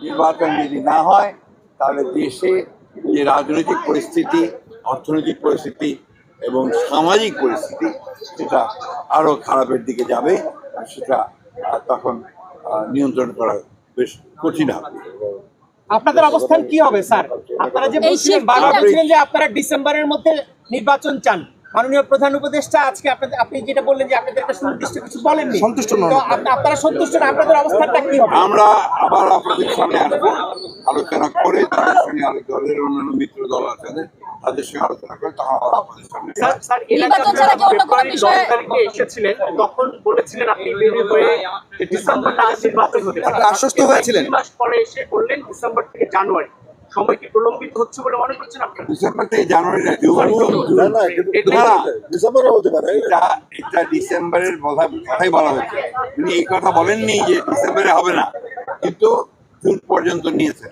নির্বাচন যদি না হয় তাহলে দেশে যে রাজনৈতিক পরিস্থিতি, অর্থনৈতিক পরিস্থিতি এবং সামাজিক পরিস্থিতি সেটা আরো খারাপের দিকে যাবে, আর সেটা তখন নিয়ন্ত্রণ করা বেশ কঠিন হবে। আপনাদের অবস্থান কি হবে স্যার? আপনারা যে বলছিলেন বারবার বলছিলেন যে আপনারা ডিসেম্বরের মধ্যে নির্বাচন চান, মাননীয় প্রধান উপদেষ্টা আজকে আপনি যেটা বললেন যে আপনাদের একটা সুনির্দিষ্ট কিছু বলেননি, সন্তুষ্ট নন। আপনারা সন্তুষ্ট না, আপনাদের অবস্থানটা কি হবে? আমরা আবার আপনাদের সামনে আসবো, আলোচনা করে তাদের সঙ্গে আরেক দলের অন্যান্য মিত্র দল আছে তাদের সঙ্গে আলোচনা করে তখন আবার আপনাদের সামনে। স্যার ফেব্রুয়ারি 10 তারিখে এসেছিলেন, তখন বলেছিলেন আপনি বেরিয়ে হয়ে ডিসেম্বর নির্বাচন হতে পারে, আশ্বস্ত হয়েছিলেন। 2 মাস পরে এসে বললেন ডিসেম্বর থেকে জানুয়ারি। সময় কি প্রলম্বিত হচ্ছে বলে মনে করছেন আপনারা? ডিসেম্বর থেকে জানুয়ারি না, ডিসেম্বরে হতে পারে। এটা ডিসেম্বরের কথাই বলা হয়েছে। উনি এই কথা বলেননি যে ডিসেম্বরে হবে না, কিন্তু জুন পর্যন্ত নিয়েছেন।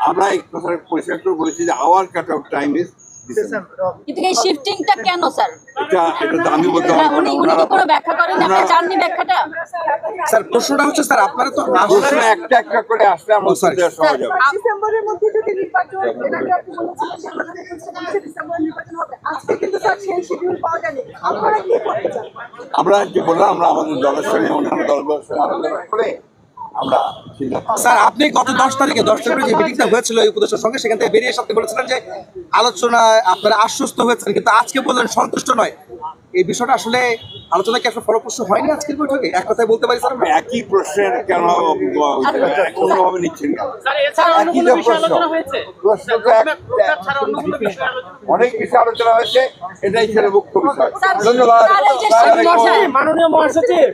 আমরা এই কথা পরিষ্কার করে বলেছি যে hour cut off time is December. কিন্তু এই শিফটিংটা কেন স্যার? এটা তো আমি বলতে পারবো না। উনি কি করে ব্যাখ্যা করেন? আপনি জানেন ব্যাখ্যাটা? স্যার প্রশ্নটা হচ্ছে স্যার আপনারা তো প্রশ্ন একটা একটা করে আসলে আমরা উত্তর দেওয়া সহজ হবে। ডিসেম্বরের মধ্যে যদি নির্বাচন এর আগে আপনি বলেছিলেন ডিসেম্বরে নির্বাচন হবে, আজকে কিন্তু স্যার সেই শিডিউল পাওয়া যায়নি। আপনারা কি করতে চান? আমরা যে বললাম আমরা আমাদের দলের সঙ্গে অন্যান্য দলগুলোর সঙ্গে আলোচনা করে আমরা স্যার আপনি গত 10 তারিখে যে মিটিংটা হয়েছিল এই উপদেষ্টার সঙ্গে, সেখান থেকে বেরিয়ে আপনি বলেছিলেন যে আলোচনায় আপনারা আশ্বস্ত হয়েছেন, কিন্তু আজকে বললেন সন্তুষ্ট নয়। এই বিষয়টা আসলে আলোচনা কি আসলে ফলপ্রসূ হয়নি আজকের বৈঠকে? এক কথায় বলতে পারি স্যার, একই প্রশ্নের কেন অন্যভাবে নিচ্ছেন কেন? একই তো প্রশ্ন, প্রশ্ন তো অনেক বিষয় আলোচনা হয়েছে, এটাই ছিল মুখ্য বিষয়। ধন্যবাদ স্যার, এই যে মাননীয় মহাসচিব